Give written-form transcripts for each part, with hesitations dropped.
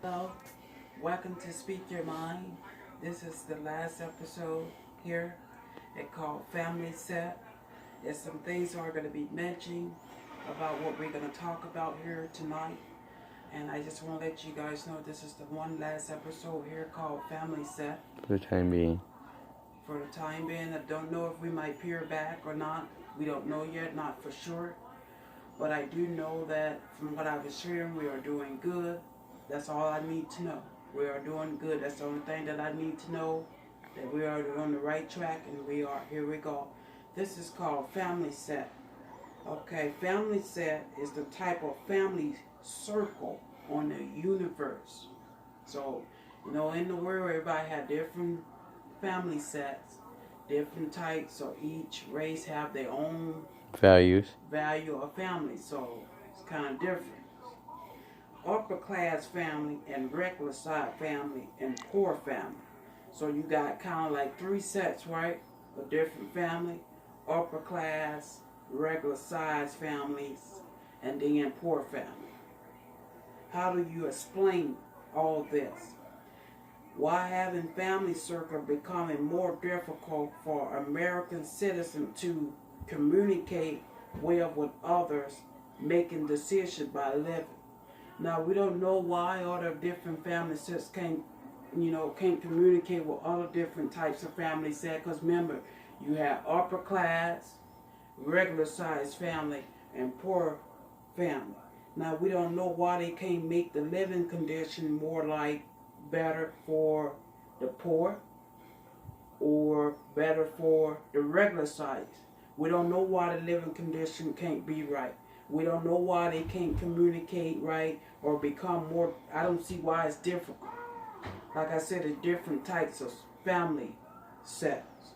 Hello, welcome to Speak Your Mind. This is the last episode here. It's called Family Set. There's some things we're going to be mentioning about what we're going to talk about here tonight. And I just want to let you guys know this is the one last episode here called Family Set. For the time being. For the time being, I don't know if we might peer back or not. We don't know yet, not for sure. But I do know that from what I was hearing, we are doing good. That's all I need to know. We are doing good. That's the only thing that I need to know, that we are on the right track, and we are. Here we go. This is called Family Set. Okay, Family Set is the type of family circle on the universe. So, in the world, everybody have different family sets, different types. So each race have their own Values. value of family. So it's kind of different. Upper class family and regular side family and poor family. So you got kind of like three sets, right? Of different family. Upper class, regular size families, and then poor family. How do you explain all this? Why having family circle becoming more difficult for American citizens to communicate well with others, making decisions by living? Now we don't know why all the different family sets can't communicate with other different types of family sets. Because remember, you have upper class, regular size family, and poor family. Now we don't know why they can't make the living condition more like better for the poor or better for the regular size. We don't know why the living condition can't be right. We don't know why they can't communicate right or become more. I don't see why it's different. Like I said, it's different types of family sets.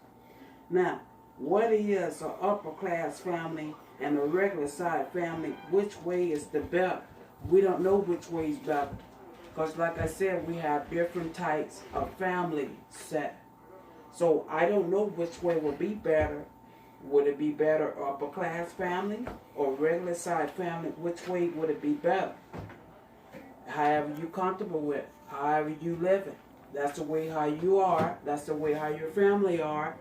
Now, what is an upper class family and a regular side family? Which way is the better? We don't know which way is better. Because like I said, we have different types of family set. So I don't know which way would be better. Would it be better upper class family or regular side family? Which way would it be better? However you comfortable with, however you live it. That's the way how you are. That's the way how your family are.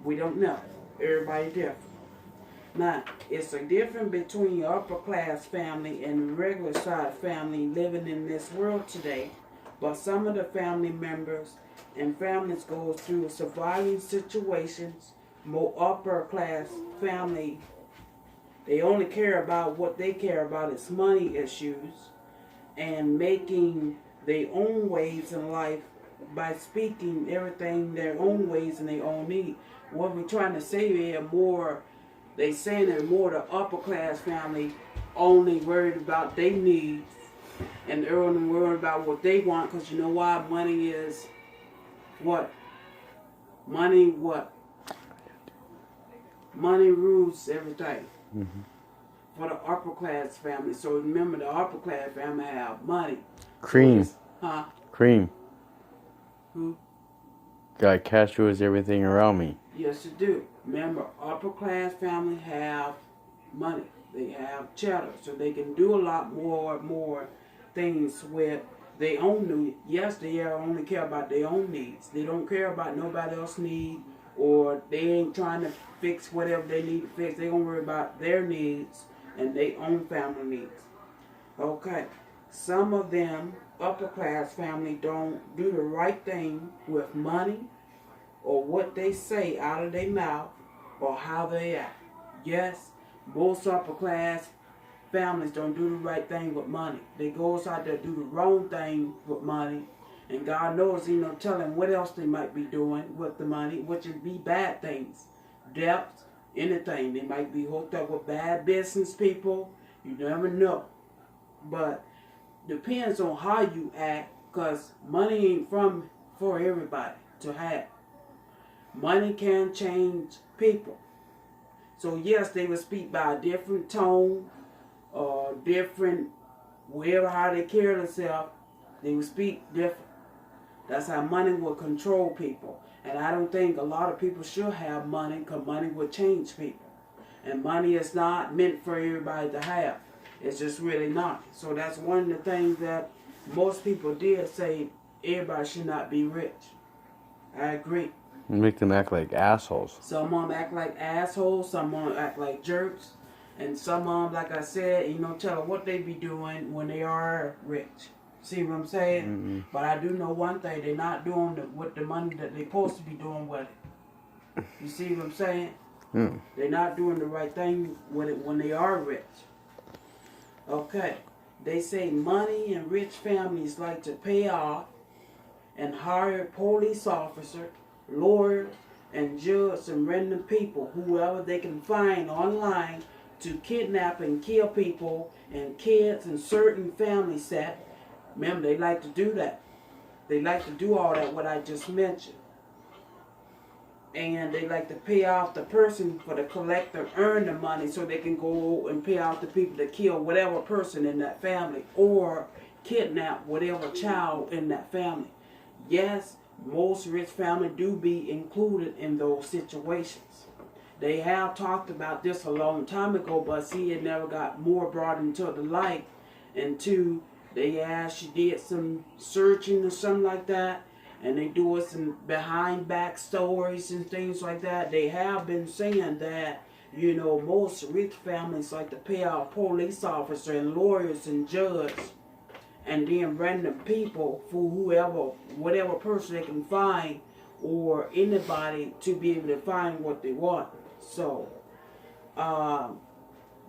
We don't know. Everybody different. Now, it's a difference between upper class family and regular side family living in this world today. But some of the family members and families go through surviving situations. More upper class family, they only care about what they care about is money issues and making their own ways in life by speaking everything their own ways and their own need. What we're trying to say is more, they saying that more the upper class family only worried about their needs and they're only worried about what they want, because you know why? Money is what? Money rules everything. Mm-hmm. For the upper class family. So remember, the upper class family have money. Cream. Huh? Cream. Who? Got cash rules everything around me. Yes, you do. Remember, upper class family have money. They have cheddar, so they can do a lot more things with their own needs. Yes, they only care about their own needs. They don't care about nobody else's need, or they ain't trying to fix whatever they need to fix. They gonna worry about their needs and their own family needs. Okay. Some of them upper class family don't do the right thing with money or what they say out of their mouth or how they act. Yes, most upper class families don't do the right thing with money. They go out there do the wrong thing with money, and God knows He no telling what else they might be doing with the money, which would be bad things, debt, anything. They might be hooked up with bad business people. You never know, but depends on how you act, because money ain't for everybody to have. Money can change people. So yes, they will speak by a different tone or different, wherever how they carry themselves, they will speak different. That's how money will control people. And I don't think a lot of people should have money, because money will change people. And money is not meant for everybody to have. It's just really not. So that's one of the things that most people did say everybody should not be rich. I agree. Make them act like assholes. Some of them act like assholes, some of them act like jerks, and some of them, like I said, tell them what they be doing when they are rich. See what I'm saying? Mm-hmm. But I do know one thing, they're not doing with the money that they're supposed to be doing with it. You see what I'm saying? Mm. They're not doing the right thing with it when they are rich. Okay. They say money and rich families like to pay off and hire police officer, lawyer, and judge and random people, whoever they can find online, to kidnap and kill people and kids and certain family set. Remember, they like to do that. They like to do all that, what I just mentioned. And they like to pay off the person for the collector, earn the money so they can go and pay off the people that kill whatever person in that family or kidnap whatever child in that family. Yes, most rich families do be included in those situations. They have talked about this a long time ago, but see, it never got more brought into the light. And two, they actually did some searching or something like that, and they do some behind back stories and things like that. They have been saying that, most rich families like to pay off police officers and lawyers and judges and then random people for whatever person they can find or anybody to be able to find what they want. So,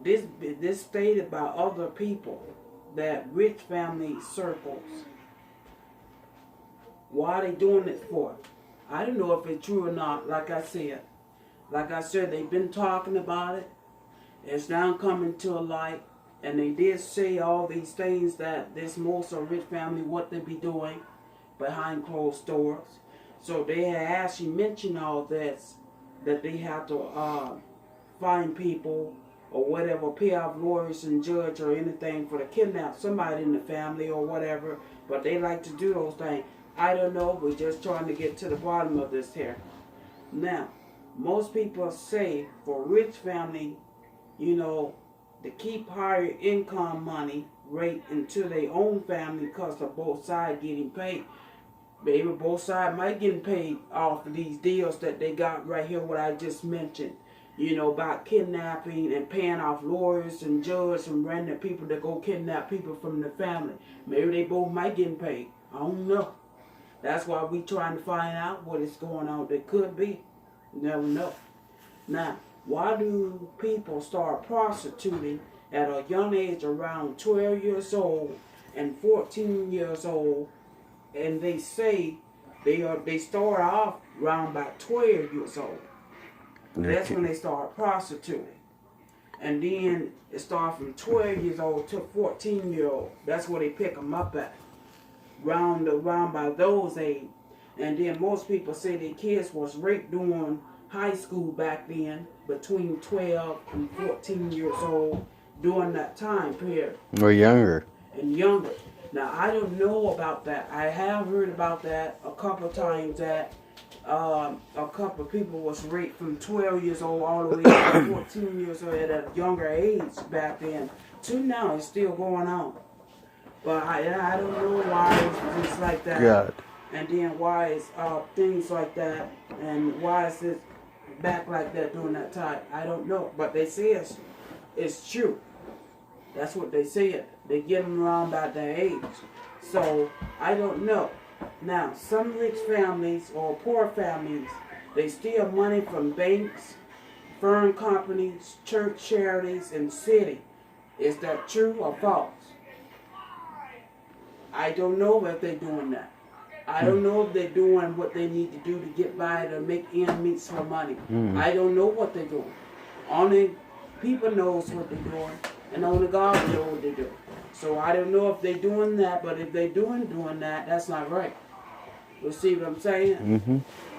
this stated by other people that rich family circles, why are they doing it for? I don't know if it's true or not. Like I said, they've been talking about it. It's now coming to a light. And they did say all these things that this most of rich family, what they be doing behind closed doors. So they had actually mentioned all this, that they have to find people or whatever, pay off lawyers and judge or anything for to kidnap somebody in the family or whatever. But they like to do those things. I don't know. We're just trying to get to the bottom of this here. Now, most people say for rich family, to keep higher income money rate into their own family because of both sides getting paid. Maybe both sides might get paid off of these deals that they got right here, what I just mentioned. About kidnapping and paying off lawyers and judges and random people that go kidnap people from the family. Maybe they both might get paid. I don't know. That's why we trying to find out what is going on. It could be. You never know. Now, why do people start prostituting at a young age, around 12 years old and 14 years old, and they say they start off around about 12 years old. That's when they start prostituting. And then it starts from 12 years old to 14-year-old. That's where they pick them up at. Round by those age. And then most people say their kids was raped during high school back then, between 12 and 14 years old, during that time period. Or younger. And younger. Now, I don't know about that. I have heard about that a couple of times, that a couple of people was raped from 12 years old all the way to 14 years old at a younger age back then. To now, it's still going on. But I don't know why it's like that. God. And then why is things like that, and why is it back like that during that time? I don't know. But they say it's true. That's what they said. They get them around about their age. So, I don't know. Now, some rich families or poor families, they steal money from banks, firm companies, church charities, and city. Is that true or false? I don't know if they're doing that. I don't know if they're doing what they need to do to get by to make ends meet for money. I don't know what they're doing. Only people knows what they're doing, and only God knows what they're doing. So I don't know if they're doing that, but if they're doing that, that's not right. You see what I'm saying? Mm-hmm.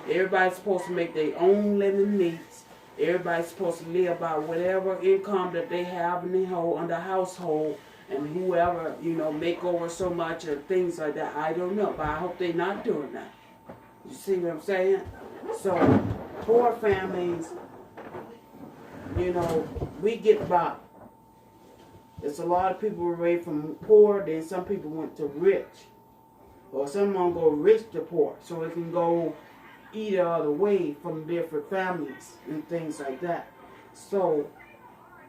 Everybody's supposed to make their own living needs. Everybody's supposed to live by whatever income that they have in the household, and whoever, make over so much or things like that. I don't know, but I hope they're not doing that. You see what I'm saying? So, poor families, we get by. It's a lot of people away from poor, then some people went to rich. Or some of them go rich to poor. So it can go either other way from different families and things like that. So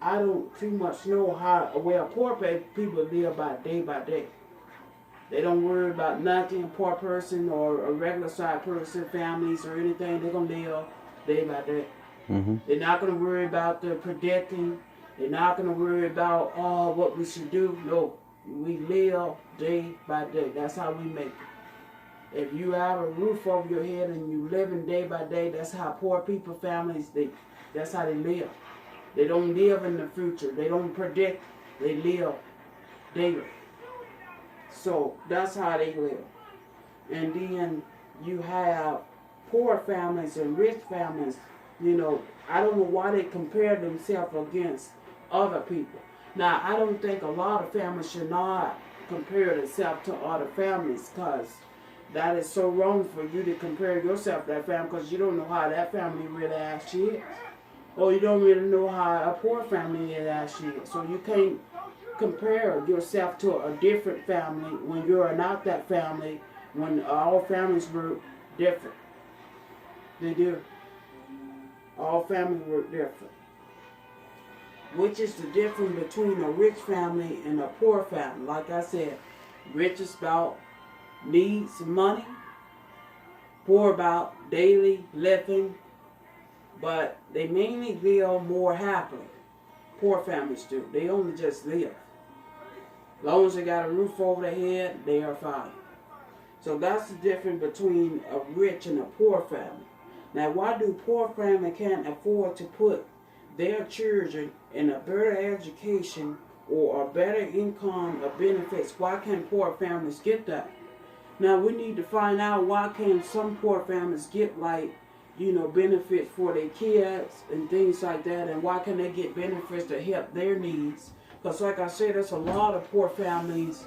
I don't too much know how well poor people live by day. They don't worry about nothing. A poor person or a regular sized person, families or anything, they're gonna live day by day. Mm-hmm. They're not gonna worry about the predicting. They're not gonna worry about what we should do. No, we live day by day. That's how we make it. If you have a roof over your head and you living day by day, that's how poor people, families, that's how they live. They don't live in the future. They don't predict. They live daily. So that's how they live. And then you have poor families and rich families. You know, I don't know why they compare themselves against other people. Now, I don't think a lot of families should not compare themselves to other families, because that is so wrong for you to compare yourself to that family, because you don't know how that family really actually is. Or you don't really know how a poor family is actually is. So you can't compare yourself to a different family when you're not that family, when all families work different. They do. All families work different. Which is the difference between a rich family and a poor family. Like I said, rich is about needs and money. Poor about daily living. But they mainly live more happily. Poor families do. They only just live. As long as they got a roof over their head, they are fine. So that's the difference between a rich and a poor family. Now, why do poor families can't afford to put their children in a better education or a better income or benefits? Why can't poor families get that? Now, we need to find out why can't some poor families get, like, you know, benefits for their kids and things like that, and why can they get benefits to help their needs? Because like I said, there's a lot of poor families,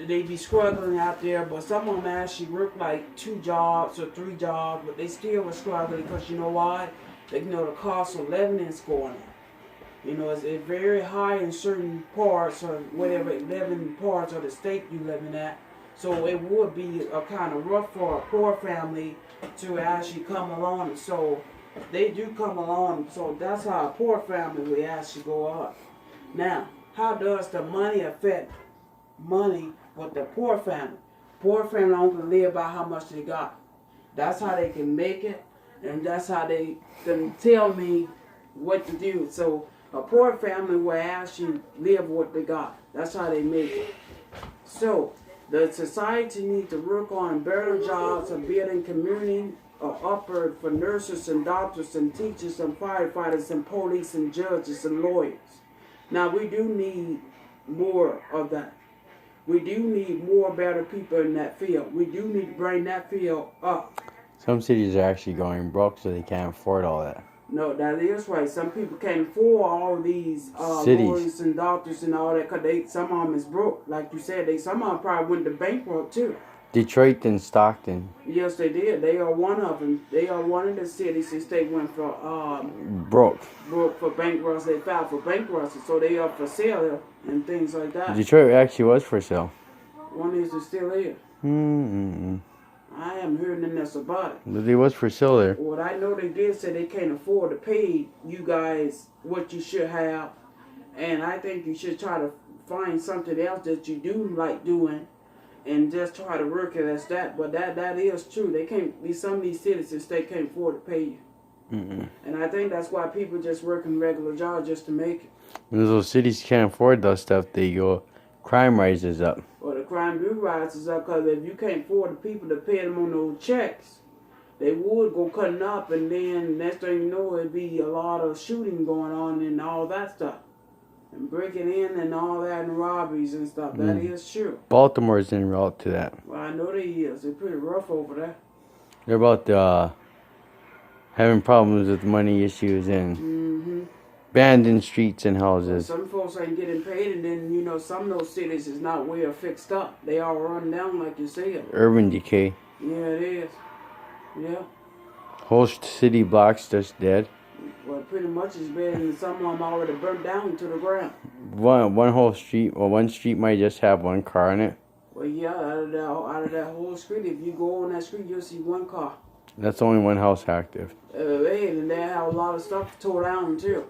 they be struggling out there, but some of them actually work like 2 jobs or 3 jobs, but they still are struggling because you know why? They know the cost of living is going up. You know, it's very high in certain parts or whatever, 11 parts of the state you living at. So it would be a kind of rough for a poor family to actually come along. So they do come along. So that's how a poor family will actually go up. Now, how does the money affect money with the poor family? Poor family only live by how much they got. That's how they can make it, and that's how they can tell me what to do. So a poor family will actually live what they got. That's how they make it. So the society needs to work on better jobs and building community upward for nurses and doctors and teachers and firefighters and police and judges and lawyers. Now, we do need more of that. We do need more better people in that field. We do need to bring that field up. Some cities are actually going broke, so they can't afford all that. No, that is right. Some people can't afford all these lawyers and doctors and all that, because some of them is broke. Like you said, some of them probably went to bankrupt too. Detroit and Stockton. Yes, they did. They are one of them. They are one of the cities that they went for broke for bankruptcy. They filed for bankruptcy, so they are for sale and things like that. Detroit actually was for sale. One is it still is. I haven't heard nothing else about it. But they was for sale there. What I know they did say they can't afford to pay you guys what you should have, and I think you should try to find something else that you do like doing, and just try to work it as that. But that is true. They can't be some of these citizens they can't afford to pay you. And I think that's why people just working regular jobs just to make it. When those cities can't afford that stuff, they go, crime rises up. Or the crime do rises up, because if you can't afford the people to pay them on those checks, they would go cutting up, and then next thing you know, it'd be a lot of shooting going on and all that stuff. And breaking in and all that, and robberies and stuff. That is true. Baltimore's en route to that. Well, I know they is. They're pretty rough over there. They're about having problems with money issues and abandoned streets and houses. Some folks ain't getting paid, and then, you know, some of those cities is not well fixed up. They all run down, like you said. Urban decay. Yeah, it is. Yeah. Whole city blocks just dead. Well, pretty much it's been, and some of them already burnt down to the ground. one whole street, or one street might just have one car in it. Well, yeah, out of that whole street, if you go on that street, you'll see one car. That's only one house active. Hey, and they have a lot of stuff tore down too.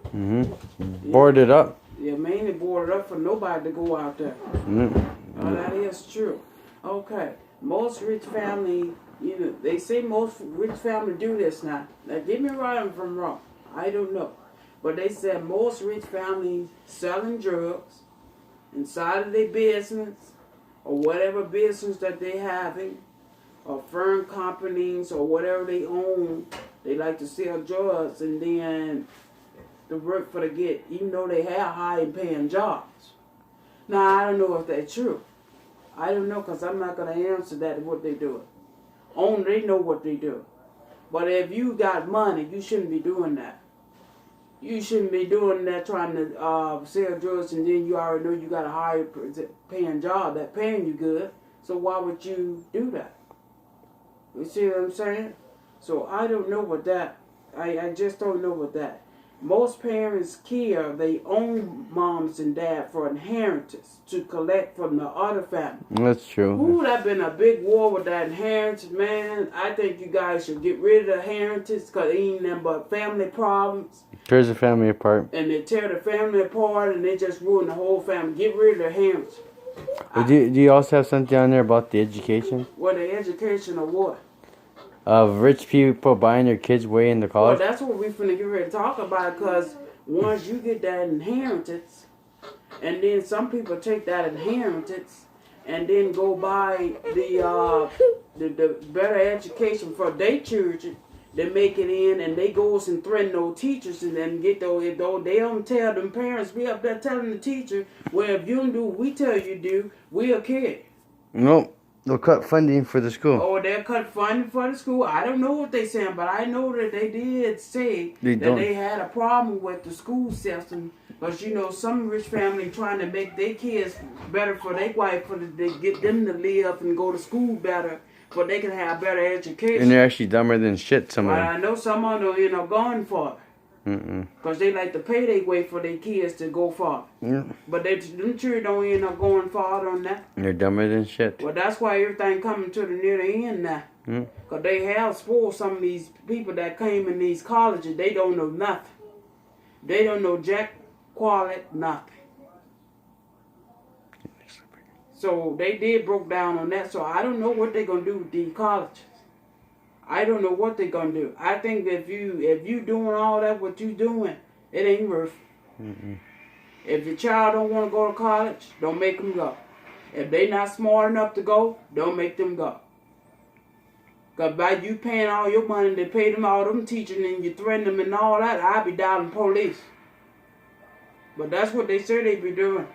Boarded up. Yeah, mainly boarded up for nobody to go out there. That is true. Okay, most rich family, they say most rich family do this now. Now, get me right if I'm wrong. I don't know. But they said most rich families selling drugs inside of their business or whatever business that they having, or firm companies or whatever they own, they like to sell drugs and then to work for the get, even though they have high paying jobs. Now, I don't know if that's true. I don't know, because I'm not going to answer that, what they do. Only they know what they do. But if you got money, you shouldn't be doing that. You shouldn't be doing that, trying to sell drugs, and then you already know you got a higher paying job that paying you good. So why would you do that? You see what I'm saying? So I don't know what that, I just don't know what that. Most parents kill their own moms and dad for inheritance to collect from the other family. That's true. Ooh, that been a big war with that inheritance, man. I think you guys should get rid of the inheritance, because it ain't nothing but family problems. Tears the family apart. And they tear the family apart, and they just ruin the whole family. Get rid of the inheritance. Do you also have something on there about the education? What, the education of what? Of rich people buying their kids way into college? Well, that's what we're finna get ready to talk about, because once you get that inheritance, and then some people take that inheritance and then go buy the better education for their children, they make it in, and they goes and threaten those teachers and then get those, they don't tell them parents, be up there telling the teacher, well, if you don't do what we tell you to do, we'll kill you. Nope. They'll cut funding for the school. Oh, they'll cut funding for the school. I don't know what they're saying, but I know that they did say they had a problem with the school system. Because, some rich family trying to make their kids better for their wife, they get them to live and go to school better, but they can have better education. And they're actually dumber than shit, some of them. I know some of them, going for it. Because they like to pay their way for their kids to go far. Yeah. But them children don't end up going farther than that. They're dumber than shit. Well, that's why everything coming to the near the end now. Because they have spoiled some of these people that came in these colleges. They don't know nothing. They don't know jack, quality, nothing. So they did broke down on that. So I don't know what they're going to do with these colleges. I don't know what they're going to do. I think if you doing all that, what you doing, it ain't worth it. If your child don't want to go to college, don't make them go. If they not smart enough to go, don't make them go. Because by you paying all your money, they pay them all them teaching, and you threaten them and all that, I'll be dialing police. But that's what they say they be doing.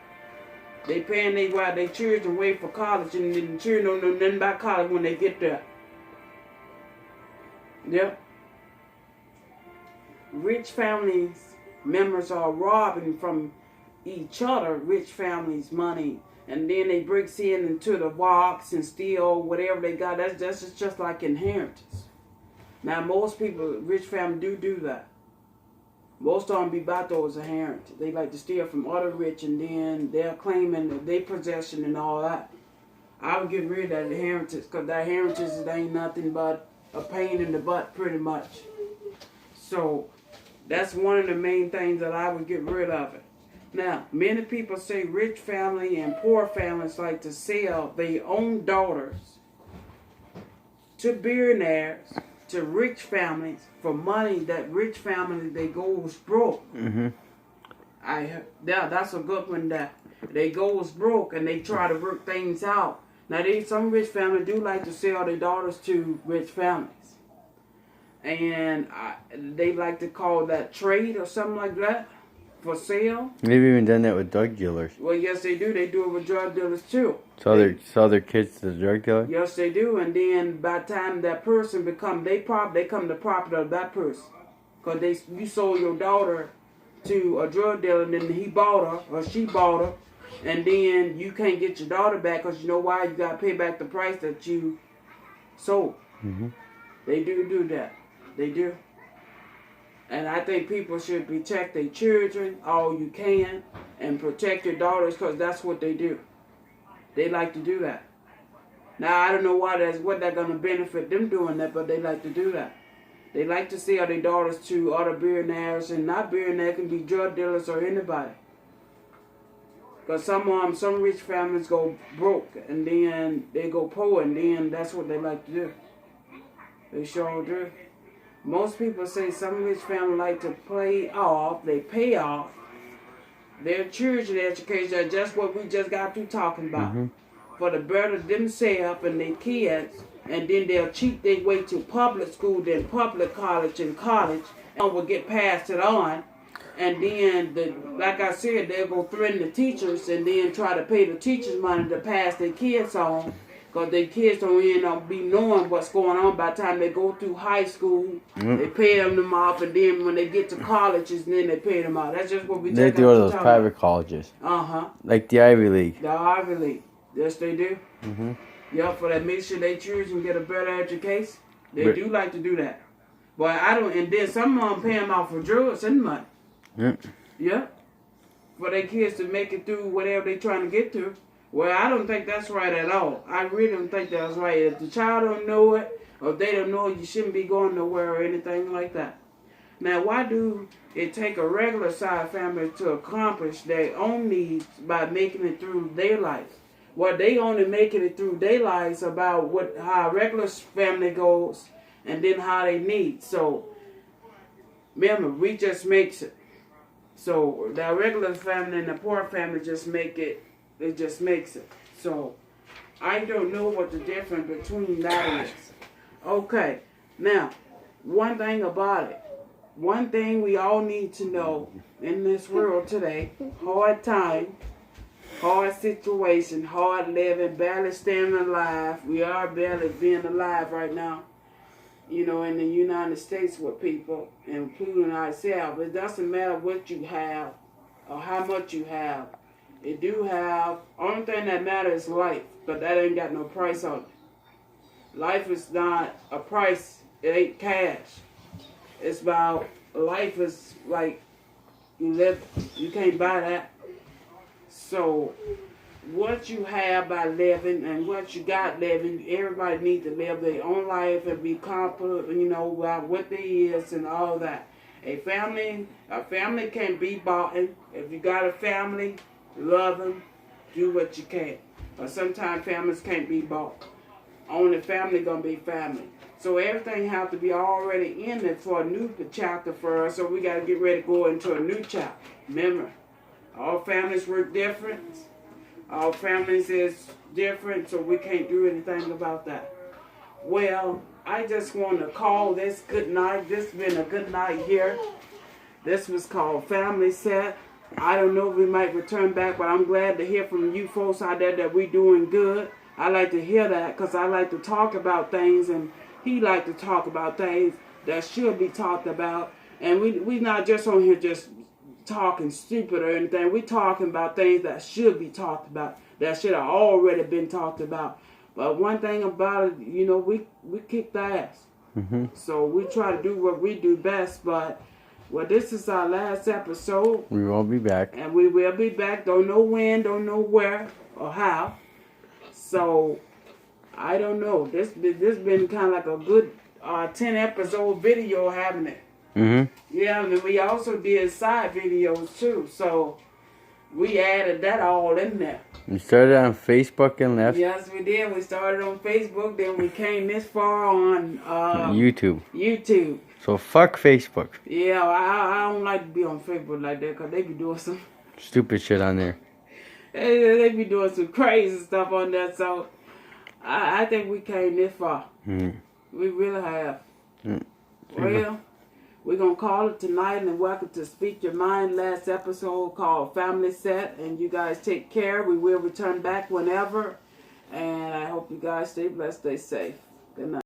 They paying their children wait for college, and the children don't know nothing about college when they get there. Yep. Rich families members are robbing from each other, rich families' money, and then they breaks into the box and steal whatever they got. That's just like inheritance. Now most people, rich family do that. Most of them be about those inheritance. They like to steal from other rich, and then they're claiming their possession and all that. I would get rid of that inheritance, because that inheritance ain't nothing but a pain in the butt, pretty much. So that's one of the main things that I would get rid of it. Now, many people say rich family and poor families like to sell their own daughters to billionaires, to rich families, for money that rich families, they goes broke. That's a good one, that they goes broke and they try to work things out. Now, some rich families do like to sell their daughters to rich families. And they like to call that trade or something like that, for sale. They've even done that with drug dealers. Well, yes, they do. They do it with drug dealers, too. Sell their kids to the drug dealer? Yes, they do. And then by the time that person they come the property of that person. Because you sold your daughter to a drug dealer, and then he bought her, or she bought her, and then you can't get your daughter back, because you know why? You got to pay back the price that you sold. They do that. They do. And I think people should protect their children all you can, and protect your daughters because that's what they do. They like to do that. Now, I don't know what that's going to benefit them doing that, but they like to do that. They like to sell their daughters to other billionaires, and not billionaires, can be drug dealers or anybody. Because some rich families go broke, and then they go poor, and then that's what they like to do. They sure do. Most people say some rich families like to pay off their children education. Just what we just got through talking about. For the better themselves and their kids, and then they'll cheat their way to public school, then public college, and will get passed it on. And then, like I said, they'll go threaten the teachers and then try to pay the teachers money to pass their kids on, because their kids don't end up be knowing what's going on by the time they go through high school. They pay them off, and then when they get to colleges, then they pay them off. That's just what we just They go to those private colleges. Like the Ivy League. The Ivy League. Yes, they do. Yeah, for that make sure their children get a better education. They do like to do that. But I don't, and then some of them pay them off for drugs and money. Yeah. For their kids to make it through whatever they're trying to get to. Well, I don't think that's right at all. I really don't think that's right. If the child don't know it, or if they don't know it, you shouldn't be going nowhere or anything like that. Now, why do it take a regular size family to accomplish their own needs by making it through their life? Well, they only making it through their lives about how a regular family goes, and then how they need. So, remember, we just makes it. So, the regular family and the poor family just make it. It just makes it. So, I don't know what the difference between that is. Okay, now, one thing about it. One thing we all need to know in this world today, hard time, hard situation, hard living, barely staying alive. We are barely being alive right now, you know, in the United States with people, including ourselves. It doesn't matter what you have or how much you have. It do have, only thing that matters is life, but that ain't got no price on it. Life is not a price, it ain't cash. It's about, life is like, you live, you can't buy that. So, what you have by living and what you got living, everybody needs to live their own life and be confident, you know, about what they is and all that. A family can't be bought. If you got a family, love them, do what you can. But sometimes families can't be bought. Only family gonna be family. So everything have to be already in it for a new chapter for us. So we got to get ready to go into a new chapter. Remember, all families work different. All families is different, so we can't do anything about that. Well, I just want to call this good night. This has been a good night here. This was called Family Set. I don't know if we might return back, but I'm glad to hear from you folks out there that we're doing good. I like to hear that because I like to talk about things, and he like to talk about things that should be talked about. And we not just on here just talking stupid or anything. We talking about things that should be talked about, that should have already been talked about. But one thing about it, you know, we kick the ass. So we try to do what we do best. But, well, this is our last episode. We will be back. And we will be back. Don't know when, don't know where or how. So, I don't know. This been kind of like a good 10 episode video, haven't it? Yeah, and we also did side videos too. So, we added that all in there. We started on Facebook and left. Yes, we did. We started on Facebook, then we came this far on YouTube. So fuck Facebook. Yeah, I don't like to be on Facebook like that because they be doing some stupid shit on there. They be doing some crazy stuff on there. So I think we came this far. We really have. Well, we're going to call it tonight, and welcome to Speak Your Mind, last episode called Family Set. And you guys take care. We will return back whenever. And I hope you guys stay blessed, stay safe. Good night.